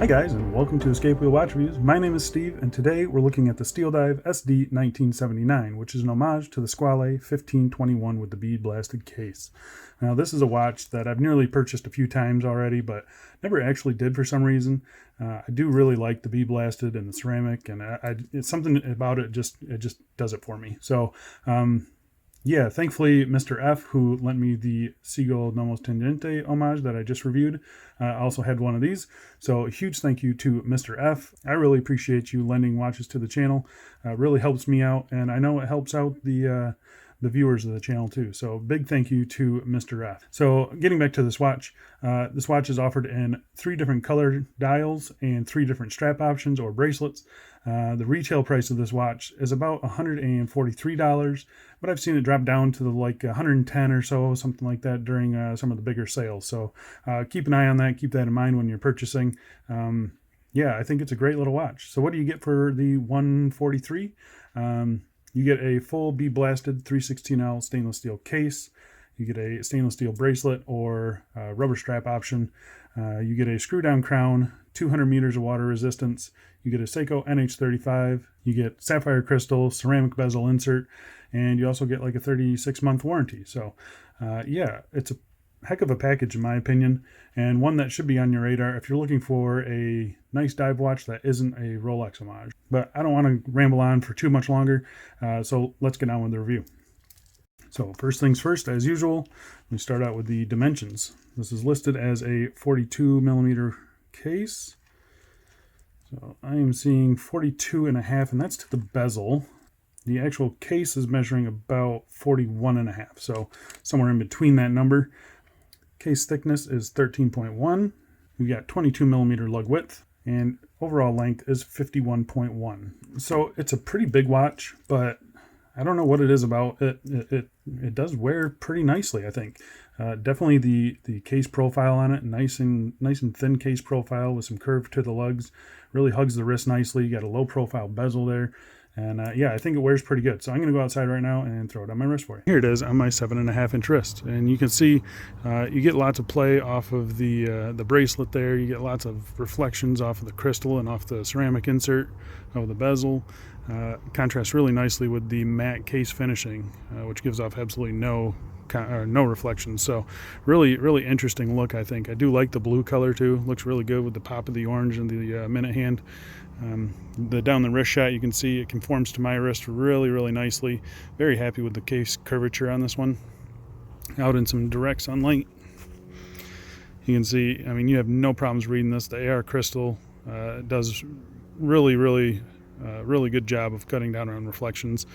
Hi guys, and welcome to Escape Wheel Watch Reviews. My name is Steve, and today we're looking at the Steeldive SD1979, which is an homage to the Squale 1521 with the bead blasted case. Now this is a watch that I've nearly purchased a few times already, but never actually did for some reason. I do really like the bead blasted and the ceramic, and it's something about it just does it for me. So yeah, thankfully, Mr. F, who lent me the Seagull Nomos Tangente homage that I just reviewed, also had one of these. So a huge thank you to Mr. F. I really appreciate you lending watches to the channel. Really helps me out, and I know it helps out the viewers of the channel too. So big thank you to Mr. F. So getting back to this watch is offered in 3 different color dials and 3 different strap options or bracelets. The retail price of this watch is about $143, but I've seen it drop down to like $110 or so, something like that during some of the bigger sales. So keep an eye on that. Keep that in mind when you're purchasing. Yeah, I think it's a great little watch. So what do you get for the $143? You get a full bead blasted 316L stainless steel case. You get a stainless steel bracelet or rubber strap option. You get a screw down crown, 200 meters of water resistance. You get a Seiko NH35. You get sapphire crystal, ceramic bezel insert, and you also get like a 36-month warranty. So yeah, it's a heck of a package in my opinion, and one that should be on your radar if you're looking for a nice dive watch that isn't a Rolex homage. But I don't want to ramble on for too much longer, so let's get on with the review. So first things first, as usual, we start out with the dimensions. This is listed as a 42 millimeter case. So I am seeing 42.5, and that's to the bezel. The actual case is measuring about 41.5, so somewhere in between that number. Case thickness is 13.1. We got 22 millimeter lug width, and overall length is 51.1. So it's a pretty big watch, but I don't know what it is about it. It does wear pretty nicely, I think. Definitely the case profile on it, nice and thin case profile with some curve to the lugs. Really hugs the wrist nicely. You got a low profile bezel there. And yeah, I think it wears pretty good. So I'm going to go outside right now and throw it on my wrist for you. Here it is on my 7.5 inch wrist. And you can see you get lots of play off of the bracelet there. You get lots of reflections off of the crystal and off the ceramic insert of the bezel. Contrasts really nicely with the matte case finishing, which gives off absolutely no reflections. So really interesting look, I think. I do like the blue color too. Looks really good with the pop of the orange and the minute hand. The down the wrist shot, you can see it conforms to my wrist really nicely. Very happy with the case curvature on this one. Out in some direct sunlight, you can see, I mean, you have no problems reading this. The AR crystal does really good job of cutting down on reflections,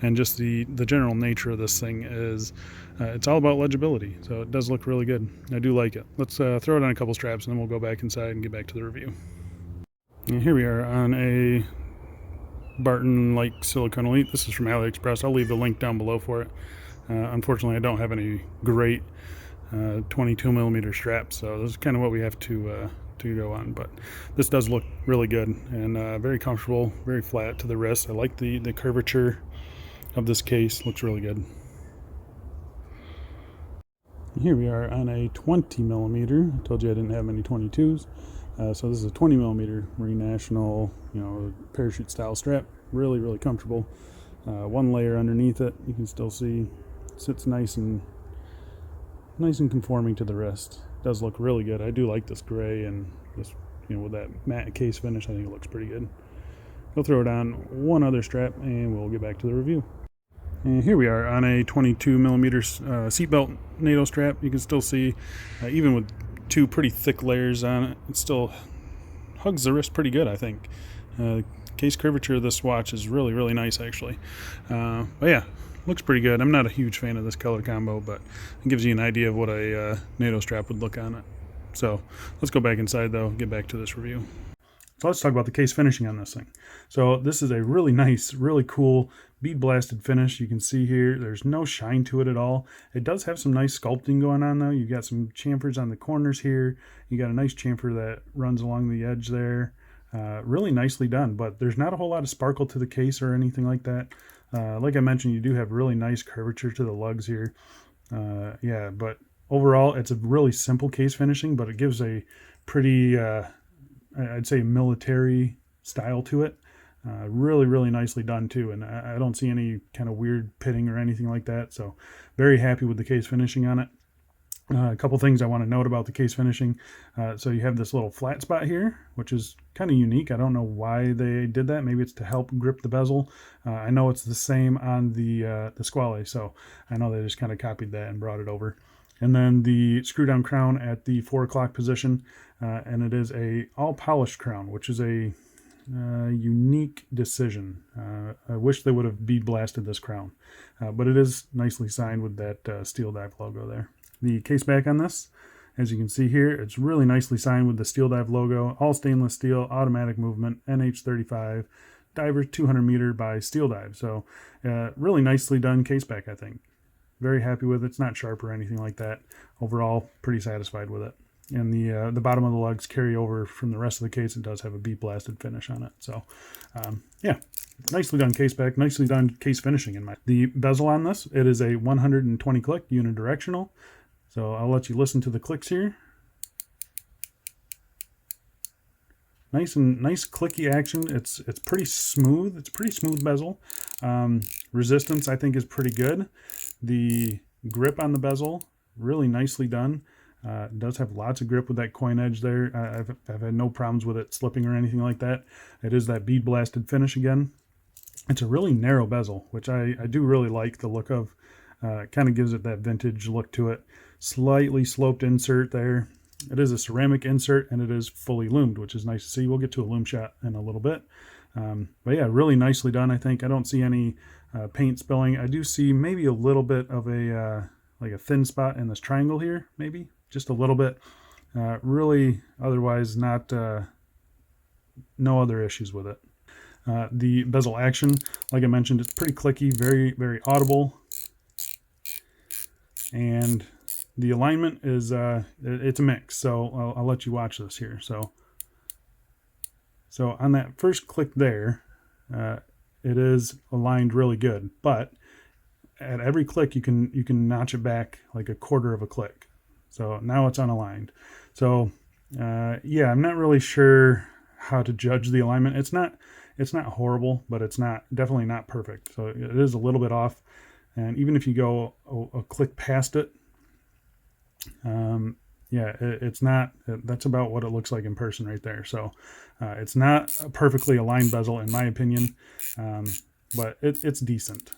and just the general nature of this thing is it's all about legibility. So it does look really good. I do like it. Let's throw it on a couple straps and then we'll go back inside and get back to the review. And here we are on a Barton like Silicone Elite. This is from AliExpress. I'll leave the link down below for it. Unfortunately, I don't have any great 22 millimeter straps, so this is kind of what we have to go on. But this does look really good and very comfortable, very flat to the wrist. I like the curvature of this case. Looks really good. Here we are on a 20 millimeter. I told you I didn't have many 22s. So this is a 20 millimeter Marine National, parachute style strap. Really comfortable. One layer underneath it, you can still see sits nice and conforming to the wrist. Does look really good. I do like this gray and this, with that matte case finish. I think it looks pretty good. We'll throw it on one other strap and we'll get back to the review. And here we are on a 22 millimeter seatbelt NATO strap. You can still see, even with 2 pretty thick layers on it, it still hugs the wrist pretty good, I think. Case curvature of this watch is really nice, actually. But yeah, looks pretty good. I'm not a huge fan of this color combo, but it gives you an idea of what a NATO strap would look on it. So let's go back inside though, get back to this review. So let's talk about the case finishing on this thing. So this is a really nice, really cool bead blasted finish. You can see here there's no shine to it at all. It does have some nice sculpting going on though. You've got some chamfers on the corners here. You got a nice chamfer that runs along the edge there. Really nicely done, but there's not a whole lot of sparkle to the case or anything like that. Like I mentioned, you do have really nice curvature to the lugs here. Yeah, but overall it's a really simple case finishing, but it gives a pretty I'd say, military style to it. Really, really nicely done too, and I don't see any kind of weird pitting or anything like that. So very happy with the case finishing on it. A couple things I want to note about the case finishing. So you have this little flat spot here, which is kind of unique. I don't know why they did that. Maybe it's to help grip the bezel. I know it's the same on the Squale, so I know they just kind of copied that and brought it over. And then the screw down crown at the 4 o'clock position, and it is a all polished crown, which is a unique decision. I wish they would have bead blasted this crown, but it is nicely signed with that Steeldive logo there. The case back on this, as you can see here, it's really nicely signed with the Steeldive logo, all stainless steel, automatic movement, NH35, diver 200 meter by Steeldive. So really nicely done case back, I think. Very happy with it. It's not sharp or anything like that. Overall, pretty satisfied with it. And the bottom of the lugs carry over from the rest of the case. It does have a bead blasted finish on it. So yeah, nicely done case back, nicely done case finishing in my. The bezel on this, it is a 120 click unidirectional. So I'll let you listen to the clicks here. Nice clicky action. It's pretty smooth. It's pretty smooth bezel. Resistance I think is pretty good. The grip on the bezel, really nicely done. It does have lots of grip with that coin edge there. I've had no problems with it slipping or anything like that. It is that bead blasted finish again. It's a really narrow bezel, which I do really like the look of. Kind of gives it that vintage look to it. Slightly sloped insert there. It is a ceramic insert and it is fully lumed, which is nice to see. We'll get to a lume shot in a little bit. But yeah, really nicely done, I think. I don't see any paint spilling. I do see maybe a little bit of a like a thin spot in this triangle here, maybe just a little bit. Really, otherwise not no other issues with it. The bezel action, like I mentioned, it's pretty clicky, very, very audible. And the alignment is it's a mix, so I'll let you watch this here. So on that first click there, it is aligned really good, but at every click you can notch it back like a quarter of a click. So now it's unaligned. So yeah, I'm not really sure how to judge the alignment. It's not horrible, but it's definitely not perfect. So it is a little bit off. And even if you go a click past it, yeah, it's not, that's about what it looks like in person right there. So it's not a perfectly aligned bezel in my opinion, but it's decent.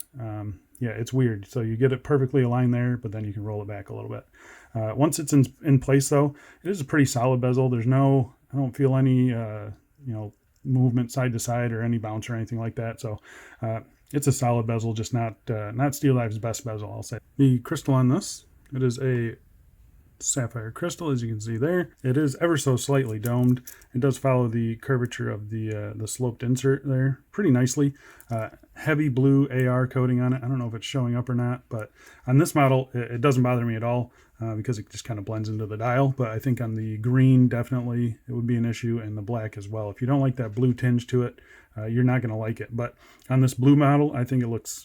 Yeah, it's weird. So you get it perfectly aligned there, but then you can roll it back a little bit. Once it's in place though, it is a pretty solid bezel. There's no, I don't feel any, movement side to side or any bounce or anything like that. So it's a solid bezel, just not Steeldive's best bezel, I'll say. The crystal on this, it is a sapphire crystal, as you can see there. It is ever so slightly domed. It does follow the curvature of the sloped insert there pretty nicely. Heavy blue AR coating on it. I don't know if it's showing up or not, but on this model, it doesn't bother me at all because it just kind of blends into the dial. But I think on the green, definitely it would be an issue, and the black as well. If you don't like that blue tinge to it, you're not going to like it. But on this blue model, I think it looks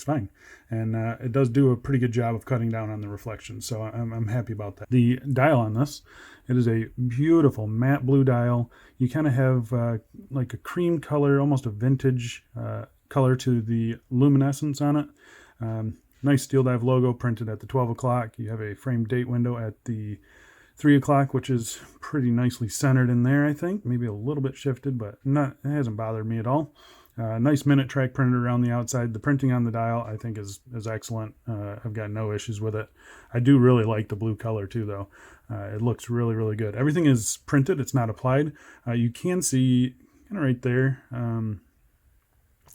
fine, and it does do a pretty good job of cutting down on the reflections. So I'm happy about that. The dial on this, it is a beautiful matte blue dial. You kind of have like a cream color, almost a vintage color to the luminescence on it. Nice Steeldive logo printed at the 12 o'clock. You have a framed date window at the 3 o'clock, which is pretty nicely centered in there, I think. Maybe a little bit shifted, but it hasn't bothered me at all. Nice minute track printed around the outside. The printing on the dial, I think, is excellent. I've got no issues with it. I do really like the blue color too, though. It looks really, really good. Everything is printed. It's not applied. You can see kind of right there,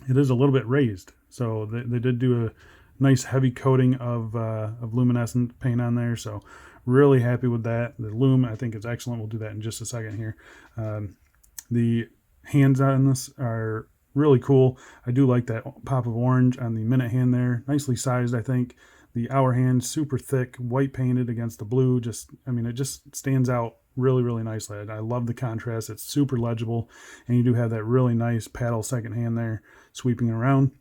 it is a little bit raised. So they did do a nice heavy coating of luminescent paint on there. So really happy with that. The Lume, I think, is excellent. We'll do that in just a second here. The hands on this are really cool. I do like that pop of orange on the minute hand there. Nicely sized, I think. The hour hand, super thick, white painted against the blue. It just stands out really, really nicely. I love the contrast. It's super legible. And you do have that really nice paddle second hand there sweeping around.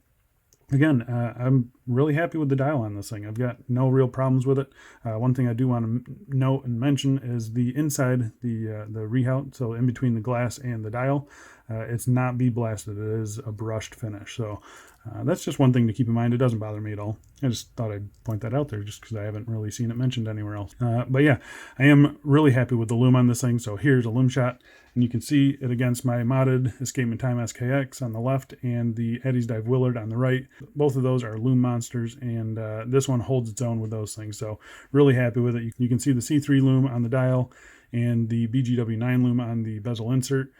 Again, I'm really happy with the dial on this thing. I've got no real problems with it. One thing I do want to note and mention is the inside, the rehout, so in between the glass and the dial, it's not bead blasted. It is a brushed finish. So that's just one thing to keep in mind. It doesn't bother me at all. I just thought I'd point that out there just because I haven't really seen it mentioned anywhere else. But yeah, I am really happy with the Lume on this thing. So here's a Lume shot, and you can see it against my modded Escapement Time SKX on the left and the Eddie's Dive Willard on the right. Both of those are Lume monsters, and this one holds its own with those things. So really happy with it. You can see the C3 Lume on the dial and the BGW9 Lume on the bezel insert.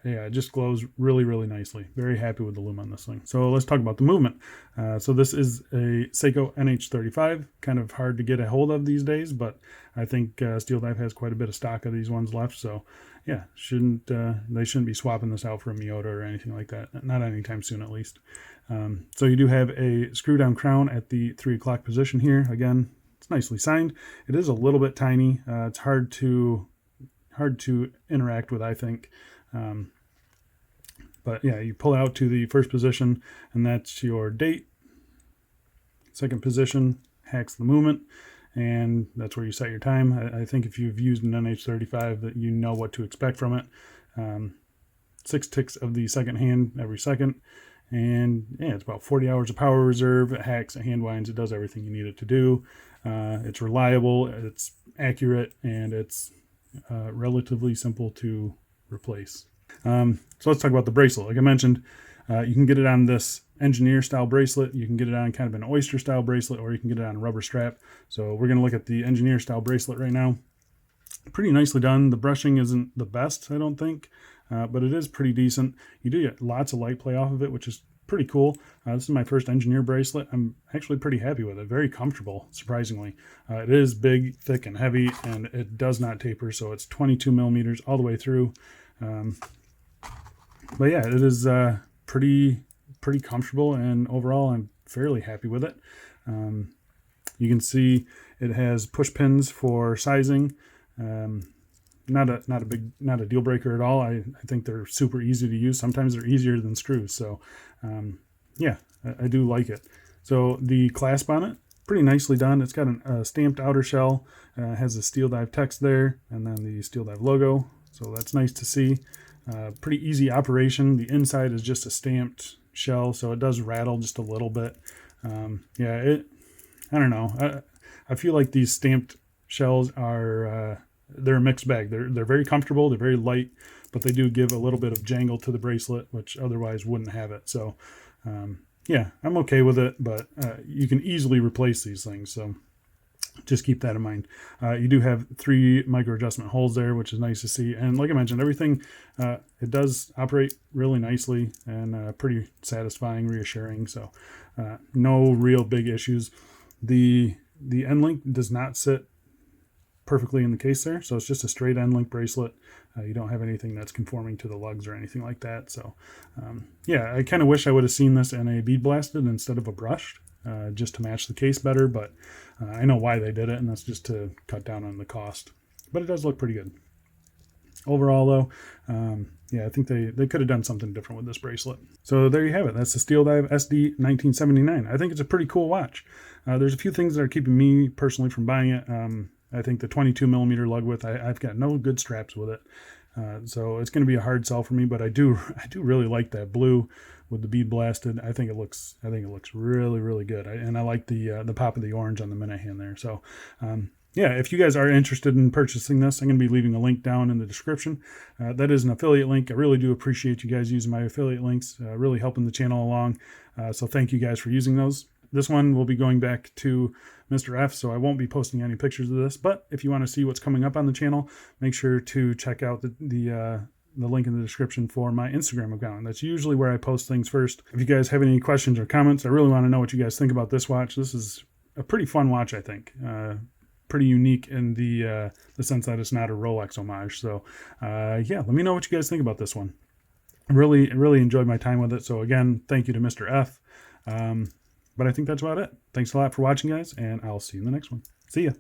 Yeah, it just glows really, really nicely. Very happy with the Lume on this thing. So let's talk about the movement. So this is a Seiko NH35, kind of hard to get a hold of these days, but I think Steeldive has quite a bit of stock of these ones left. So yeah, they shouldn't be swapping this out for a Miyota or anything like that. Not anytime soon, at least. So you do have a screw down crown at the 3 o'clock position here. Again, it's nicely signed. It is a little bit tiny. It's hard to interact with, I think. But yeah, you pull out to the first position, and that's your date. Second position hacks the movement, and that's where you set your time. I think if you've used an NH35, that you know what to expect from it. 6 ticks of the second hand every second, and yeah, it's about 40 hours of power reserve. It hacks, it hand winds, it does everything you need it to do. It's reliable, it's accurate, and it's relatively simple to replace. So let's talk about the bracelet. Like I mentioned, you can get it on this engineer style bracelet. You can get it on kind of an oyster style bracelet, or you can get it on a rubber strap. So we're going to look at the engineer style bracelet right now. Pretty nicely done. The brushing isn't the best, I don't think, but it is pretty decent. You do get lots of light play off of it, which is pretty cool. This is my first engineer bracelet. I'm actually pretty happy with it. Very comfortable, surprisingly. It is big, thick, and heavy, and it does not taper, so it's 22 millimeters all the way through. But yeah, it is pretty comfortable, and overall I'm fairly happy with it. You can see it has push pins for sizing. Not a deal breaker at all. I think they're super easy to use. Sometimes they're easier than screws. So yeah, I do like it. So the clasp on it, pretty nicely done. It's got a stamped outer shell. Has the Steeldive text there, and then the Steeldive logo. So that's nice to see. Pretty easy operation. The inside is just a stamped shell, so it does rattle just a little bit. Yeah, I don't know. I feel like these stamped shells are they're a mixed bag. They're very comfortable. They're very light, but they do give a little bit of jangle to the bracelet, which otherwise wouldn't have it. So yeah, I'm okay with it, but you can easily replace these things. So just keep that in mind. You do have 3 micro adjustment holes there, which is nice to see. And like I mentioned, everything, it does operate really nicely and pretty satisfying, reassuring. So no real big issues. The end link does not sit perfectly in the case there, so it's just a straight end link bracelet. You don't have anything that's conforming to the lugs or anything like that. So yeah, I kind of wish I would have seen this in a bead blasted instead of a brushed, just to match the case better, but I know why they did it, and that's just to cut down on the cost. But it does look pretty good. Overall though, yeah, I think they could have done something different with this bracelet. So there you have it. That's the Steeldive SD1979. I think it's a pretty cool watch. There's a few things that are keeping me personally from buying it. I think the 22 millimeter lug width, I've got no good straps with it. So it's going to be a hard sell for me, but I do really like that blue with the bead blasted. I think it looks really, really good. And I like the pop of the orange on the minute hand there. So yeah, if you guys are interested in purchasing this, I'm going to be leaving a link down in the description. That is an affiliate link. I really do appreciate you guys using my affiliate links, really helping the channel along. So thank you guys for using those. This one will be going back to Mr. F, so I won't be posting any pictures of this. But if you want to see what's coming up on the channel, make sure to check out the link in the description for my Instagram account. That's usually where I post things first. If you guys have any questions or comments, I really want to know what you guys think about this watch. This is a pretty fun watch, I think. Pretty unique in the sense that it's not a Rolex homage. So yeah, let me know what you guys think about this one. I really enjoyed my time with it. So again, thank you to Mr. F. But I think that's about it. Thanks a lot for watching, guys, and I'll see you in the next one. See ya.